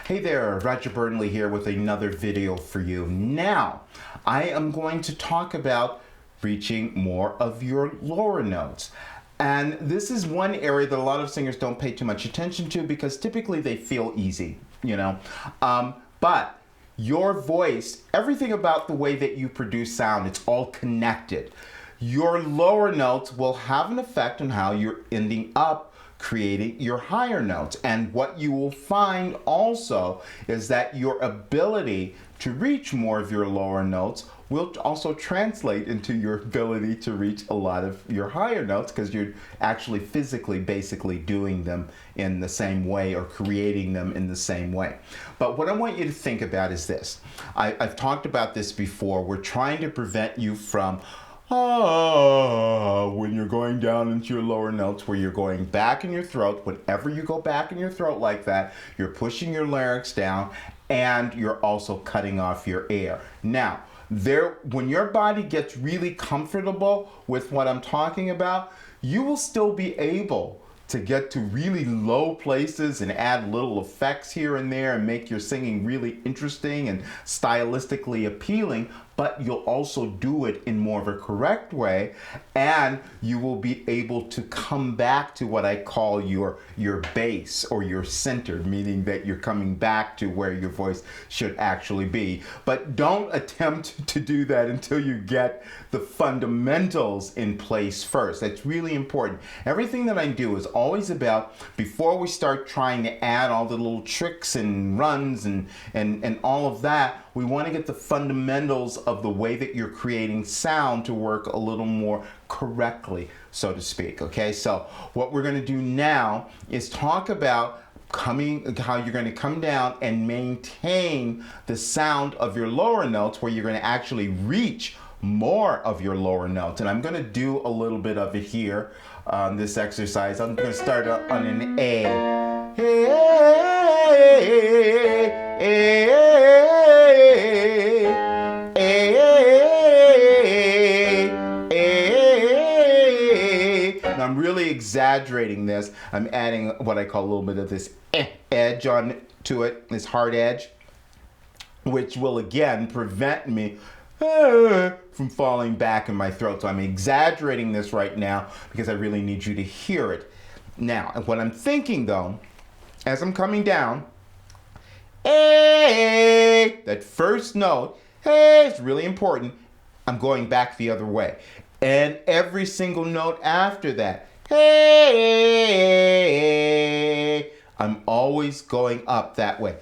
Hey there, Roger Burnley here with another video for you. Now, I am going to talk about reaching more of your lower notes. And this is one area that a lot of singers don't pay too much attention to because typically they feel easy, but your voice, everything about the way that you produce sound, it's all connected. Your lower notes will have an effect on how you're ending up creating your higher notes. And what you will find also is that your ability to reach more of your lower notes will also translate into your ability to reach a lot of your higher notes because you're actually physically basically doing them in the same way or creating them in the same way. But what I want you to think about is this. I've talked about this before. We're trying to prevent you from when you're going down into your lower notes, where you're going back in your throat. Whenever you go back in your throat like that, you're pushing your larynx down and you're also cutting off your air. Now, when your body gets really comfortable with what I'm talking about, you will still be able to get to really low places and add little effects here and there and make your singing really interesting and stylistically appealing, but you'll also do it in more of a correct way, and you will be able to come back to what I call your base or your center, meaning that you're coming back to where your voice should actually be. But don't attempt to do that until you get the fundamentals in place first. That's really important. Everything that I do is always about, before we start trying to add all the little tricks and runs and all of that, we want to get the fundamentals of the way that you're creating sound to work a little more correctly, so to speak. Okay, so what we're going to do now is talk about how you're going to come down and maintain the sound of your lower notes, where you're going to actually reach more of your lower notes. And I'm going to do a little bit of it here on this exercise. I'm going to start on an A. And I'm really exaggerating this. I'm adding what I call a little bit of this edge on to it, this hard edge, which will again prevent me from falling back in my throat. So I'm exaggerating this right now because I really need you to hear it. Now, what I'm thinking though, as I'm coming down, that first note, is really important. I'm going back the other way. And every single note after that, I'm always going up that way.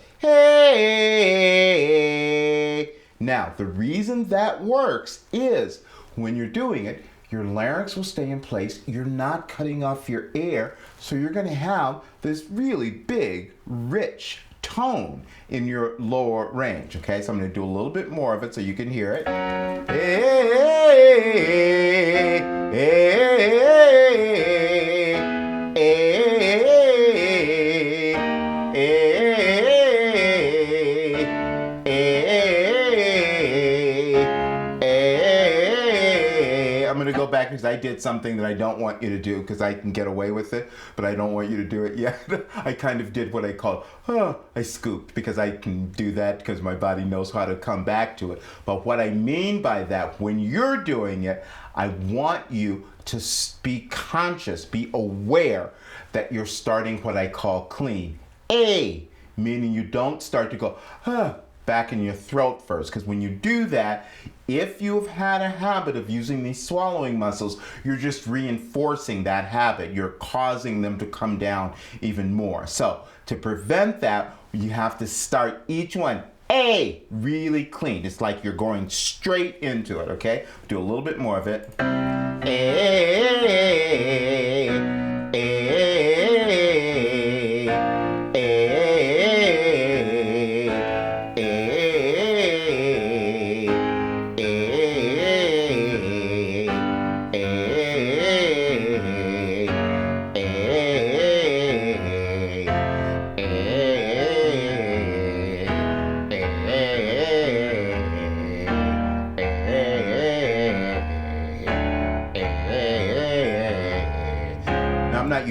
Now, the reason that works is when you're doing it, your larynx will stay in place. You're not cutting off your air, so you're going to have this really big, rich tone in your lower range. Okay, so I'm going to do a little bit more of it so you can hear it. I'm going to go back because I did something that I don't want you to do because I can get away with it, but I don't want you to do it yet. I kind of did what I call, I scooped, because I can do that because my body knows how to come back to it. But what I mean by that, when you're doing it, I want you to be conscious, be aware that you're starting what I call clean. A, meaning you don't start to go, back in your throat first, because when you do that, if you've had a habit of using these swallowing muscles, you're just reinforcing that habit. You're causing them to come down even more. So to prevent that, you have to start each one really clean. It's like you're going straight into it, okay? Do a little bit more of it.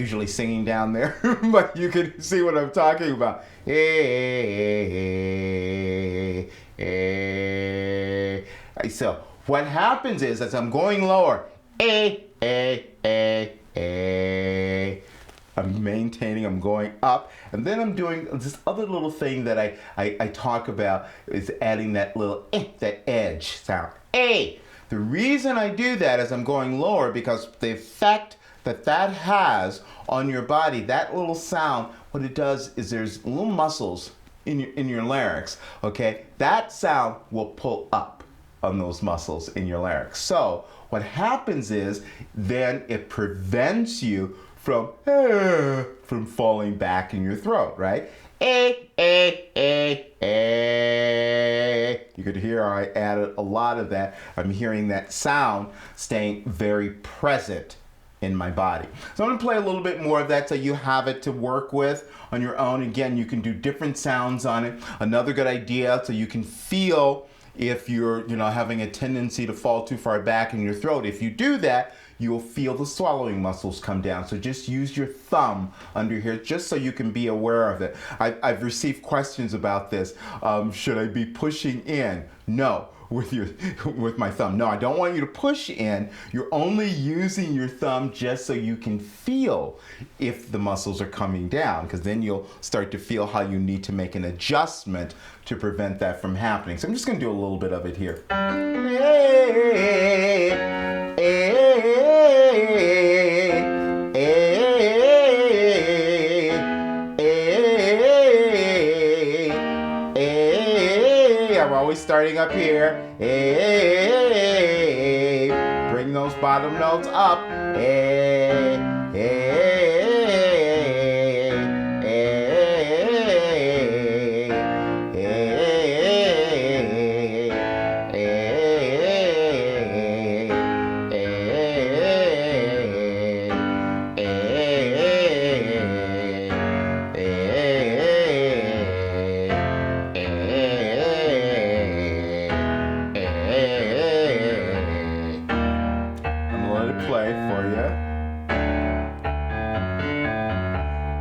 usually singing down there, but you can see what I'm talking about. So what happens is, as I'm going lower, I'm maintaining, I'm going up, and then I'm doing this other little thing that I talk about is adding that little that edge sound. A. The reason I do that is I'm going lower because the effect that has on your body, that little sound, what it does is there's little muscles in your larynx, okay? That sound will pull up on those muscles in your larynx. So what happens is then it prevents you from falling back in your throat, right? You could hear I added a lot of that. I'm hearing that sound staying very present in my body. So I'm going to play a little bit more of that so you have it to work with on your own. Again, you can do different sounds on it. Another good idea so you can feel if you're, having a tendency to fall too far back in your throat. If you do that, you'll feel the swallowing muscles come down. So just use your thumb under here just so you can be aware of it. I've received questions about this. Should I be pushing in? No. With my thumb. No, I don't want you to push in. You're only using your thumb just so you can feel if the muscles are coming down, because then you'll start to feel how you need to make an adjustment to prevent that from happening. So I'm just going to do a little bit of it here. I'm always starting up here. Bring those bottom notes up. Play for you.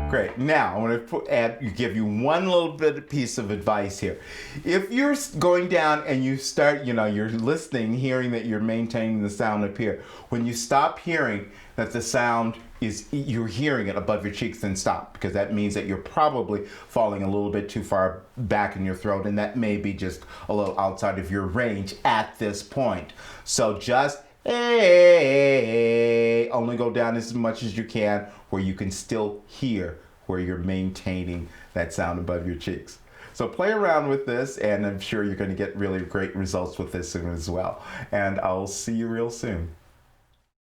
Great. Now, I want to give you one little bit piece of advice here. If you're going down and you start, you're listening, hearing that you're maintaining the sound up here. When you stop hearing that the sound you're hearing it above your cheeks, then stop, because that means that you're probably falling a little bit too far back in your throat, and that may be just a little outside of your range at this point. So just only go down as much as you can where you can still hear where you're maintaining that sound above your cheeks. So play around with this, and I'm sure you're going to get really great results with this as well. And I'll see you real soon.